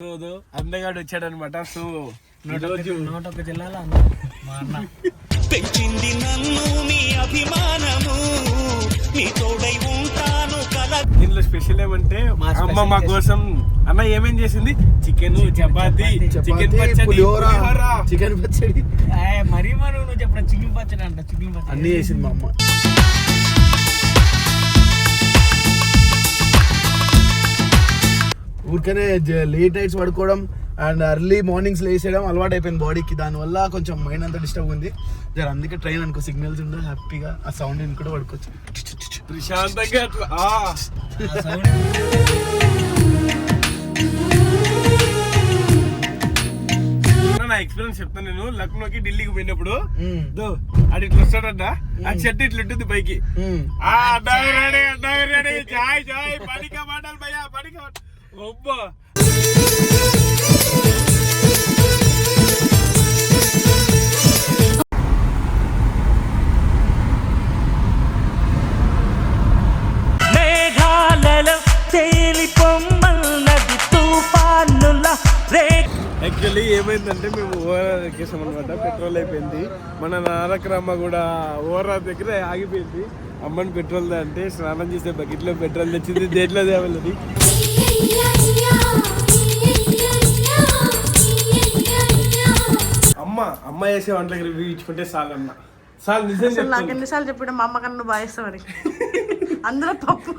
అందగాడు వచ్చాడనమాట. సో నోటొక్క జిల్లాలో మా అన్న పెంచింది నన్ను మీ అభిమానము, మీ తోడై ఉంటాను కల. దీనిలో స్పెషల్ ఏమంటే అమ్మ మా కోసం అన్న ఏమేం చేసింది, చికెన్, చపాతి, చికెన్ పచ్చడి, చికెన్ పచ్చడి మరీ నువ్వు చెప్పిన చికెన్ పచ్చడి అంట. చికెన్ పచ్చడి అన్ని చేసింది మా అమ్మ. ఊరికనే లేట్ నైట్స్ పడుకోవడం అండ్ ఎర్లీ మార్నింగ్స్ లేసేయడం అలవాటు అయిపోయింది బాడీకి. దానివల్ల కొంచెం మైండ్ అంతా డిస్టర్బ్ ఉంది. అందుకే ట్రైన్ అనుకో సిగ్నల్స్ ఉండే హ్యాపీగా ఆ సౌండ్ విని కూడా పడుకోవచ్చు ప్రశాంతంగా. అట్లా నా ఎక్స్పీరియన్స్ చెప్తాను. నేను లక్నోకి ఢిల్లీకి పోయినప్పుడు అది ఇట్లా వస్తాడంట, ఆ చెట్టు ఇట్లా ఉంటుంది పైకి. చాయ్ చాయ్ పడిక మాటలు భయ్యా పడిక ఒబ్బా. యాక్చువల్లీ ఏమైందంటే మేము ఓవరాల్ ఎక్కేసాం అనమాట. పెట్రోల్ అయిపోయింది. మన నారకరమ్మ కూడా ఓవరాల్ దగ్గర ఆగిపోయింది. అమ్మని పెట్రోల్ అంటే స్నానం చేసే బకెట్లో పెట్రోల్ తెచ్చింది. దేంట్లో తేవాలని అమ్మ వేసే వంటలకి రివ్యూ ఇచ్చుకుంటే చాలు అన్న. చాలు నిజం నాకు ఎన్నిసార్లు చెప్పాడు మా అమ్మ కన్నా బాగా ఇస్తామని. అందులో పప్పు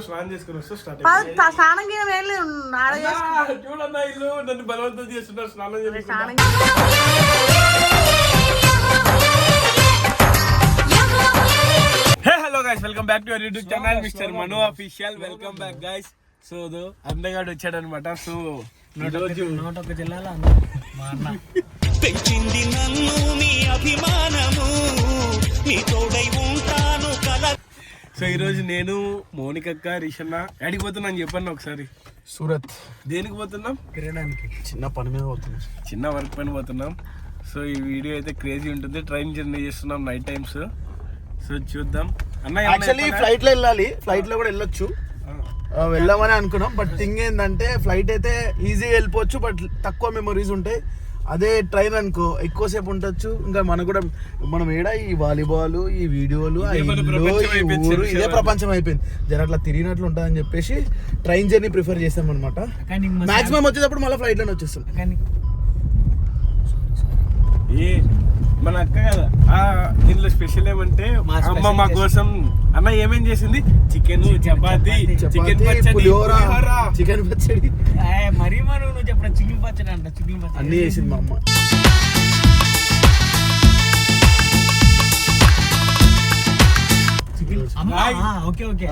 స్నానం చేసుకుని వస్తే స్టార్ట్ స్నానం చూడన్నా ఇల్లు నన్ను బలవంతం చేస్తున్నారు స్నానం చేసి. Hello guys, welcome back to our YouTube channel mister Manu official. Welcome back guys. So అందగాడు వచ్చాడనమాట. సో నోటొక్క జిల్లాలో మా అన్న పెంచింది నన్ను మీ అభిమానము, మీ తోడై ఉంటాను కల. సో ఈరోజు నేను మౌనికక్క రిషన్న ఎడికి పోతున్నా అని చెప్పాను ఒకసారి. సూరత్. దేనికి పోతున్నాం? తిరగడానికి. చిన్న పని మీద పోతున్నాం, చిన్న వర్క్ పని పోతున్నాం. సో ఈ వీడియో అయితే క్రేజీ ఉంటుంది. ట్రైన్ జర్నీ చేస్తున్నాం నైట్ టైమ్స్. సో చూద్దాం. యాక్చువల్లీ ఫ్లైట్ లో వెళ్ళాలి, ఫ్లైట్ లో కూడా వెళ్ళొచ్చు, వెళ్దామని అనుకున్నాం. బట్ థింగ్ ఏంటంటే ఫ్లైట్ అయితే ఈజీగా వెళ్ళిపోవచ్చు, బట్ తక్కువ మెమరీస్ ఉంటాయి. అదే ట్రైన్ అనుకో ఎక్కువసేపు ఉండొచ్చు. ఇంకా మనకు కూడా మనం ఏడా ఈ వాలీబాల్, ఈ వీడియోలు, ఊరు ఇదే ప్రపంచం అయిపోయింది. జర అట్లా తిరిగినట్లు ఉంటుందని చెప్పేసి ట్రైన్ జర్నీ ప్రిఫర్ చేస్తాం అనమాట. మాక్సిమం వచ్చేటప్పుడు మళ్ళీ ఫ్లైట్ లోనే వచ్చేస్తాం. మన అక్క కదా. దీనిలో స్పెషల్ ఏమంటే అమ్మ మా కోసం అన్న ఏమేం చేసింది, చికెన్, చపాతి, చికెన్ పచ్చడి, చికెన్ పచ్చడి మరీ నువ్వు చెప్పిన చికెన్ పచ్చడి అంట. చికెన్ పచ్చడి అన్ని చేసింది మా అమ్మ. Okay okay.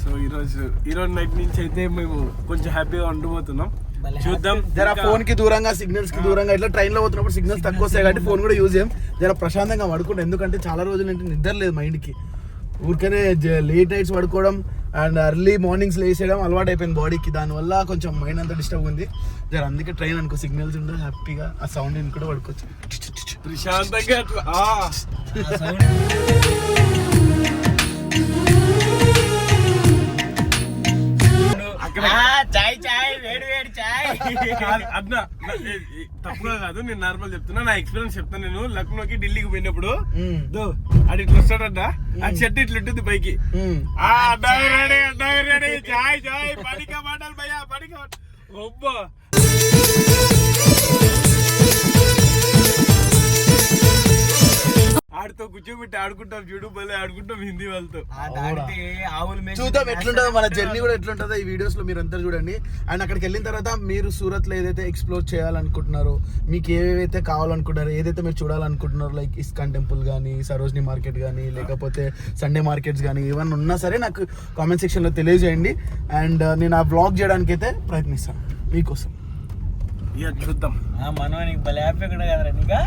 సో ఈరోజు నైట్ నుంచి అయితే మేము కొంచెం హ్యాపీగా ఉండబోతున్నాం. చూద్దాం. జర ఫోన్ కి దూరంగా, సిగ్నల్స్ కి దూరంగా. ఇట్లా ట్రైన్ లో పోతున్నప్పుడు సిగ్నల్స్ తక్కువ వస్తాయి కాబట్టి ఫోన్ కూడా యూజ్ చేయం. జర ప్రశాంతంగా పడుకుంటాం. ఎందుకంటే చాలా రోజులు అంటే నిద్ర లేదు మైండ్ కి. ఊరికనే లేట్ నైట్స్ పడుకోవడం అండ్ ఎర్లీ మార్నింగ్స్ లేసేయడం అలవాటు అయిపోయింది బాడీకి. దానివల్ల కొంచెం మైండ్ అంతా డిస్టర్బ్ ఉంది. అందుకే ట్రైన్ అనుకో సిగ్నల్స్ ఉండే హ్యాపీగా ఆ సౌండ్ విని కూడా పడుకోవచ్చు ప్రశాంతంగా. అట్లా చాయ్ చాయ్ వేడి వేడి చాయ్ అన్న తప్పుగా కాదు, నేను నార్మల్ చెప్తున్నా. నా ఎక్స్పీరియన్స్ చెప్తాను. నేను లక్నోకి ఢిల్లీకి పోయినప్పుడు అది ఇట్లా వస్తాడంట, ఆ చెట్టు ఇట్లా ఉంటుంది పైకి. చాయ్ చాయ్ పడిక మాటలు భయ్యా పడిక ఒబ్బా. ఆడితో కూర్చోబెట్టి ఆడుకుంటాం చూడు, భలే ఆడుకుంటాం హిందీ వాళ్ళతో. చూద్దాం ఎట్లుంటుందో మన జర్నీ కూడా ఎట్లుంటుందో ఈ వీడియోస్ లో మీరు అంతా చూడండి. అండ్ అక్కడికి వెళ్ళిన తర్వాత మీరు సూరత్ లో ఏదైతే ఎక్స్ప్లోర్ చేయాలనుకుంటున్నారో, మీకు ఏవైతే కావాలనుకుంటున్నారో, ఏదైతే మీరు చూడాలనుకుంటున్నారో, లైక్ ఇస్కాన్ టెంపుల్ కానీ, సరోజినీ మార్కెట్ కానీ, లేకపోతే సండే మార్కెట్స్ కానీ, ఏమన్నా ఉన్నా సరే నాకు కామెంట్ సెక్షన్ లో తెలియజేయండి. అండ్ నేను ఆ వ్లాగ్ చేయడానికి అయితే ప్రయత్నిస్తాను మీకోసం. చూద్దాం. మనం నీకు భలే హ్యాపీ కూడా కదరా. నీకా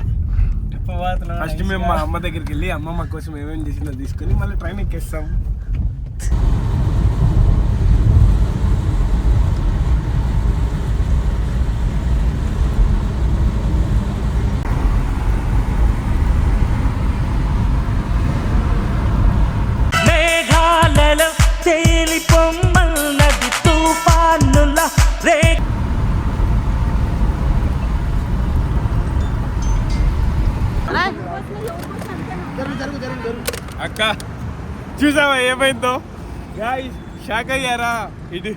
ఫస్ట్ మేము మా అమ్మ దగ్గరికి వెళ్ళి అమ్మ మా కోసం ఏమేమి చేసిందో తీసుకుని మళ్ళీ ట్రైన్ ఎక్కేస్తాం. తేలి పొమ్మన్నది తుఫానుల రే. అక్క చూసావా ఏమైందో గాయ్స్, షాక్ అయ్యారా? ఇది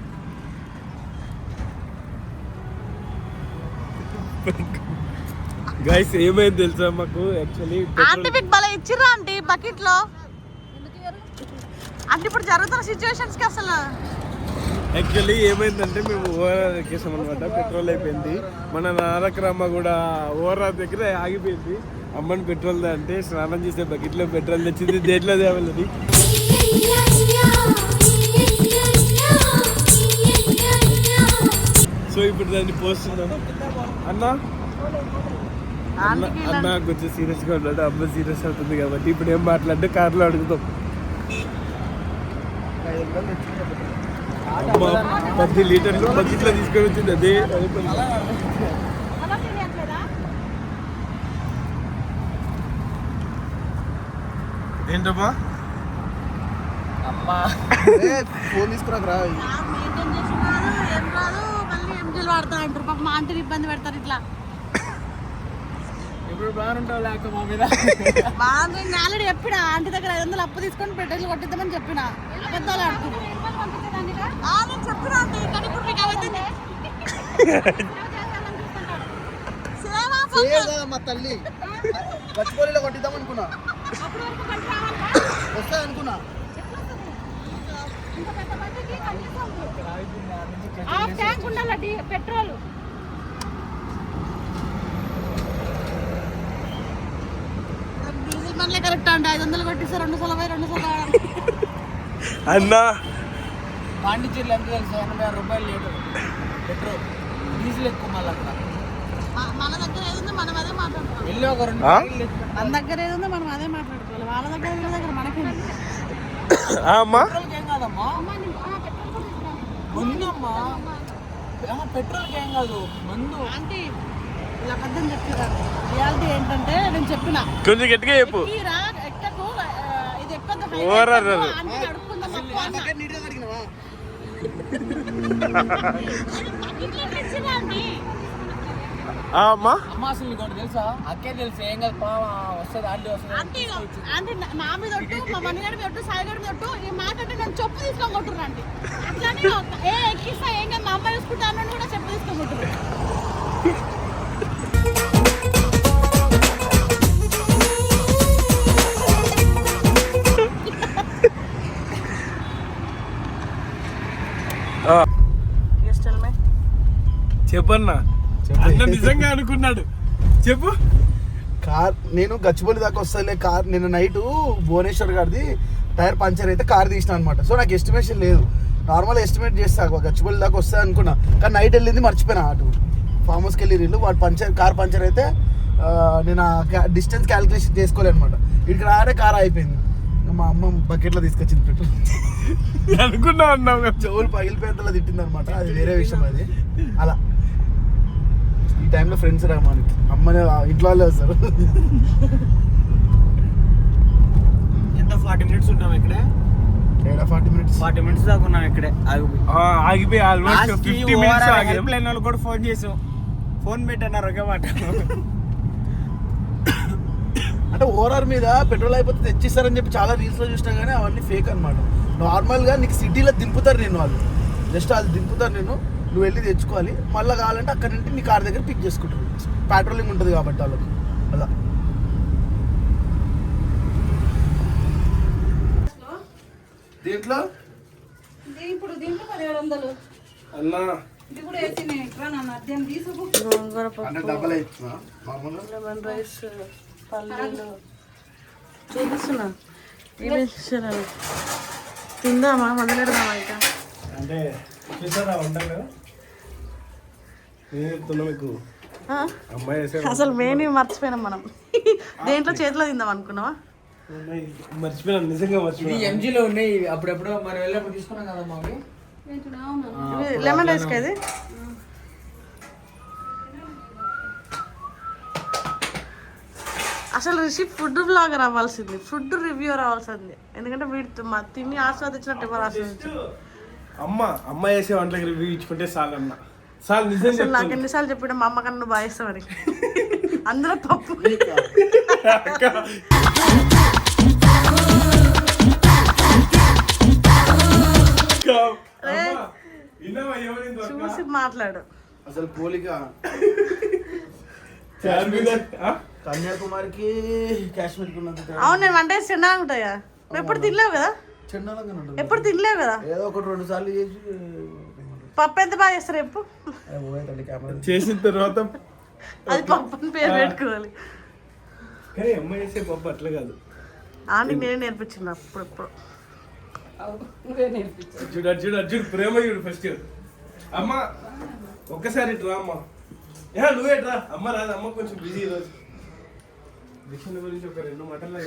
గైస్ ఏమైంది తెలుసా మాకు యాక్చువల్లీ ఆంటీ మీకు భలే ఇచ్చిర్రా ఆంటీ బకెట్ లో. అంటే ఇప్పుడు జరుగుతున్న సిచ్యువేషన్స్ కి అసలు యాక్చువల్లీ ఏమైందంటే మేము ఓవరాల్ ఎక్కేసాం అనమాట. పెట్రోల్ అయిపోయింది. మన నారకరమ్మ కూడా ఓవరాల్ దగ్గర ఆగిపోయింది. అమ్మని పెట్రోల్ అంటే స్నానం చేసే బకెట్లో పెట్రోల్ తెచ్చింది. దేంట్లో తేవలేదు. సో ఇప్పుడు దాన్ని పోస్తున్నాం. అన్న అన్న కొంచెం సీరియస్గా ఉన్నాడు. అమ్మ సీరియస్ అవుతుంది కాబట్టి ఇప్పుడు ఏం మాట్లాడితే కార్లో అడుగుతాం. అమ్మ 10 లీటర్లు బకెట్లో తీసుకొని వచ్చింది. అదే ఏంటమ్మా అమ్మా ఫోన్ తీసుకురాకరా. మెయింటైన్ చేసి రాదు, ఏం రాదు. మళ్ళీ ఎంజీలు వాడతారు అంటారు. పాప మా ఆంటీని ఇబ్బంది పెడతారు ఇట్లా. ఇప్పుడు బాగుంటావు లేక మా మీద. మా ఆంటీ ఆల్రెడీ చెప్పిన ఆంటీ దగ్గర 500 అప్పు తీసుకొని పెట్రోల్ కొట్టిద్దామని చెప్పిన. అబద్ధాలు ఆడుతున్నారు. నేను చెప్పిన ఆంటీ, కానీ ఇప్పుడు మీకు అవన్నీ మా తల్లి గచ్చిపోలిలో కొట్టిద్దాం అనుకున్నా. వస్తా అనుకున్నా. పెట్రోల్ డీజిల్ బండ్లే కరెక్ట్ అండి. 500 కొట్టిస్తారు 2 సార్లు 2 సార్లు. అన్నా పాండిచేరిలో ఎంత తెలుసు? 80 రూపాయలు లీటర్ పెట్రోల్. డీజిల్ ఎక్కువ మళ్ళీ అక్కడ. మన దగ్గర ఏదుందో మనం అదే మాట్లాడుకోవాలి. వెళ్ళి ఒక 2 ప్యాకెట్లు మన దగ్గర ఏదుందో మనం అదే మాట్లాడుకోవాలి. వాళ్ళ దగ్గర వీళ్ళ దగ్గర మనకి అమ్మా పెట్రోల్కి ఏం కాదమ్మా, మందు అమ్మా. పెట్రోల్కి ఏం కాదు, మందు. ఆంటీ ఇలా అబద్ధం చెప్తున్నారు. రియాలిటీ ఏంటంటే నేను చెప్పిన కొంచెం గట్టిగా చెప్పు. ఎక్కిరా, ఎక్కకు, ఇది ఎక్కొద్దు, ఓవర్ ఆంటీ అడుక్కుందాం అప్పు అన్న. నీట్గా అడిగినవా? అమ్మా అమ్మ అసలు నీకు ఒకటి తెలుసా? అక్కే తెలుసు ఏం కాదు, వస్తుంది ఆంటీ వస్తుంది. ఆంటీ ఆంటీ నా మీద ఒట్టు, మా మణిగాడి మీద ఒట్టు, సాయిగాడి మీద ఒట్టు. ఈ మాట అంటే నేను చెప్పు తీసుకొని కొట్టుర్రు ఆంటీ. అట్లానే ఎక్కిస్తా ఏం కాదు, మా అమ్మాయి చూసుకుంటా అన్నట్టు కూడా చెప్పు తీసుకొని కొట్టుర్రు. చెప్పన్నా. అన్న నిజంగా అనుకున్నాడు. చెప్పు. కార్ నేను గచ్చిబౌలి దాకా వస్తాలే. కార్ నిన్న నైట్ భువనేశ్వర్ గారిది టైర్ పంచర్ అయితే కార్ తీసిన అనమాట. సో నాకు ఎస్టిమేషన్ లేదు. నార్మల్ ఎస్టిమేట్ చేస్తా గచ్చిబౌలి దాకా వస్తా అనుకున్నా. కానీ నైట్ వెళ్ళింది మర్చిపోయినా. అటు ఫామ్ హౌస్కి వెళ్ళి వీళ్ళు వాడు కార్ పంచర్ అయితే నేను డిస్టెన్స్ క్యాలిక్యులేషన్ చేసుకోలే అనమాట. ఇక్కడికి రాడే కార్ అయిపోయింది. మా అమ్మ బకెట్లో తీసుకొచ్చింది పెట్రోల్. అనుకున్నా అన్నావు. చెవులు పగిలిపోయేంతలా తిట్టింది అనమాట. అది వేరే విషయం. అది అలా ఈ టైంలో ఫ్రెండ్స్ రా మనకి. అమ్మని ఇంట్లో వాళ్ళే వస్తారు. ఎంత 40 మినిట్స్ ఉంటాం ఇక్కడే. 40 మినిట్స్ 40 మినిట్స్ దాకా ఉన్నాం ఇక్కడే. ఆగిపోయి ఆల్మోస్ట్ 50 మినిట్స్ ఆగి. హెల్ప్ లైన్ వాళ్ళు కూడా ఫోన్ చేసాం. ఫోన్ పెట్టన్నారు ఒకే మాట. అంటే ఓఆర్ఆర్ మీద పెట్రోల్ అయిపోతే తెచ్చిస్తారని చెప్పి చాలా రీల్స్లో చూసినా కానీ అవన్నీ ఫేక్ అనమాట. నార్మల్గా నీకు సిటీలో దింపుతారు నేను. వాళ్ళు జస్ట్ వాళ్ళు దింపుతారు నేను, నువ్వు వెళ్ళి తెచ్చుకోవాలి. మళ్ళీ కావాలంటే అక్కడ నుండి నీ కార్ దగ్గర పిక్ చేసుకుంటారు. పెట్రోలింగ్ ఉంటుంది కాబట్టి వాళ్ళకి. అలా దీంట్లో ఇప్పుడు దీంట్లో 1700 అన్నా ఇది కూడా వేసి నేను ఎక్కడ నన్ను అర్థం తీసుకు. అంటే డబ్బులు అవుతుందా మామూలుగా? లెమన్ రైస్, పల్లీలు చూపిస్తున్నా. ఇవే చూసాను. తిందామా, మొదలెడదామా? ఇక అంటే చూసారా వంటలు నేను చెప్తున్నా మీకు. అమ్మాయి వేసే అసలు మెయిన్ మర్చిపోయినాం మనం. దేంట్లో చేతిలో తిందాం అనుకున్నావా? మర్చిపోయాను, నిజంగా ఇది మర్చిపోయాను. ఎంజీలో ఉన్నాయి. అప్పుడెప్పుడు మరి వెళ్ళినప్పుడు తీసుకున్నాం కదమ్మా అవి. లెమన్ రైస్ కదా. అసలు రిషి ఫుడ్ బ్లాగర్ అవ్వాల్సింది, ఫుడ్ రివ్యూ రావాల్సింది. ఎందుకంటే వీడితో తిని ఆస్వాదించినట్టు ఎవరు ఆస్వాదించారు. అమ్మ చేసే వంటలకి రివ్యూ ఇచ్చుకుంటే చాలన్న. చాలు నిజం అసలు చెప్తాను. నాకు ఎన్నిసార్లు చెప్పాడు మా అమ్మ కన్నా నువ్వు బాగా చేస్తావని. అందులో పప్పు చూసి మాట్లాడు. అసలు పోలిక కన్యాకుమారికి కాశ్మీర్కి ఉన్నది అవును, నేను వంట చేసి చెండా ఉంటాయా? నువ్వు ఎప్పుడు తినలేవు కదా, చెండాలంగా ఉంటుంది. ఎప్పుడు తినలేవు కదా. ఏదో ఒకటి 2 సార్లు చేసి పప్పు ఎంత బాగా చేస్తారు ఎప్పుడు చేసిన తర్వాత అది పప్పు అని పేరు పెట్టుకోవాలి. కానీ అమ్మ చేసే పప్పు అట్లా కాదు. ఆమె నేనే నేర్పించింది అప్పుడు ఎప్పుడు. చూడు ప్రేమ చూడు ఫస్ట్. అమ్మ ఒక్కసారి డ్రా అమ్మ. నువ్వే డ్రా. అమ్మ రాదు, అమ్మ కొంచెం బిజీ రోజు. విషయం గురించి ఒక 2 మాటల్లో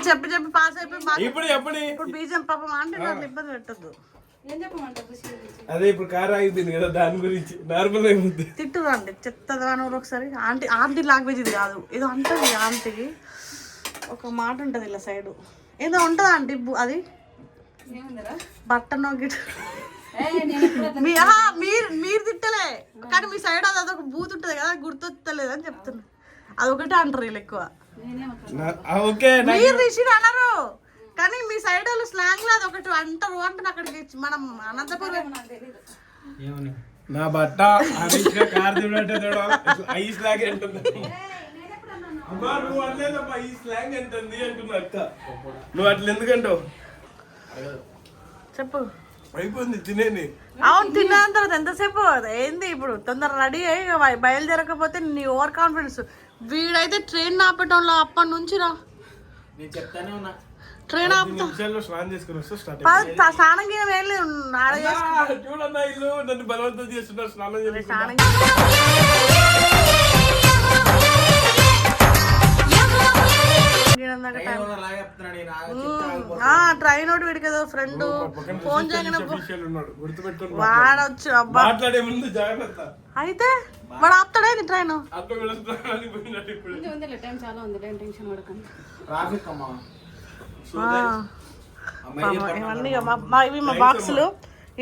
చెప్పి చెప్పి పాస్ అయిపోయి ఇప్పుడు బీజం పాపం అంటే నన్ను ఇబ్బంది పెట్టద్దు. అదే ఇప్పుడు కార్ ఆగిపోయింది కదా, దాని గురించి నార్మల్ అయిపోద్ది. తిట్టురండి చెత్తదాని ఒకసారి. ఆంటీ లాంగ్వేజ్ ఇది కాదు, ఏదో అంటది ఆంటీకి ఒక మాట ఉంటది ఇలా సైడ్ ఏదో ఉంటది ఆంటీ అది బట్టనో గిట్ మీరు తిట్టలే కానీ మీ సైడ్ అది అదొక బూత్ ఉంటది కదా, గుర్తొస్తలేదు అని చెప్తున్నా. అదొకటే అంటారు వీళ్ళు ఎక్కువ. మీరు రిషిని అనరు కానీ మీ సైడ్ వాళ్ళు స్లాంగ్ లో అదొకటి అంటారు. అంటే అక్కడికి మనం అనంతపురం నా బట్ట కార్ ఐస్ లాగే అంటుంది. నువ్వు అనలేదమ్మా ఈ స్లాంగ్ అంటుంది అంటున్నా అక్క. నువ్వు అట్లా ఎందుకంటావు? చెప్పు. అయిపోయింది తినేని. అవును తిన్న తర్వాత ఎంతసేపు ఏంది ఇప్పుడు తొందర రెడీ అయ్యి బయలుదేరకపోతే నీ ఓవర్ కాన్ఫిడెన్స్. వీడైతే ట్రైన్ ఆపటంలో అప్పటి నుంచి రా నేను చెప్తానే ఉన్నా. ట్రైన్ ఆపుతా స్నానం చేసుకుని వస్తే స్టార్ట్. స్నానం గిన ఏం లేదు చూడన్నా ఇల్లు నన్ను బలవంతం చేస్తున్నారు స్నానం చేసి. ట్రైన్ ఒకటి వీడికి ఏదో ఫ్రెండ్ ఫోన్ చేయగానే వాడొచ్చు. అబ్బా మాట్లాడే ముందు జాగ్రత్త. అయితే వాడు ఆపుతాడేది ట్రైన్. ట్రాఫిక్ అమ్మా. ఇవన్నీ ఇవి మా బాక్సులు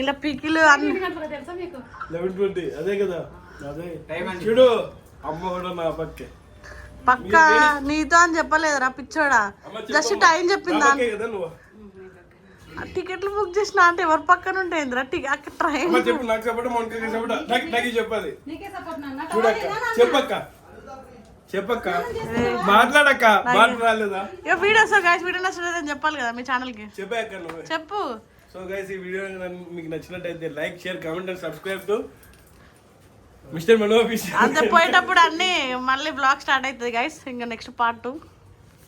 ఇలా పికిలు అన్ని. 11:20 అదే కదా, అదే చూడు అమ్మ కూడా నా పక్కే పక్క నీతో అని చెప్పలేదురా పిచ్చోడా, జస్ట్ టైం చెప్పిందా. టికెట్లు బుక్ చేసిన అంటే ఎవరు పక్కన ఉంటాయిందిరా ట్రైన్. చెప్పు నాకు చెప్పడం నాకు చెప్పాలి. చూడక్క చెప్పక్క మాట్లాడక్క మాట్లాడలేదా? ఇక వీడియో సో గైస్ వీడియో నచ్చలేదని చెప్పాలి కదా మీ ఛానల్ కి. చెప్పాక నువ్వు చెప్పు. సో గైస్ ఈ వీడియో మీకు నచ్చినట్టయితే like share comment and subscribe to mister Mano office. అంతే పోయేటప్పుడు అన్ని మళ్ళీ బ్లాగ్ స్టార్ట్ అవుతుంది గైస్. ఇంకా నెక్స్ట్ పార్ట్ 2.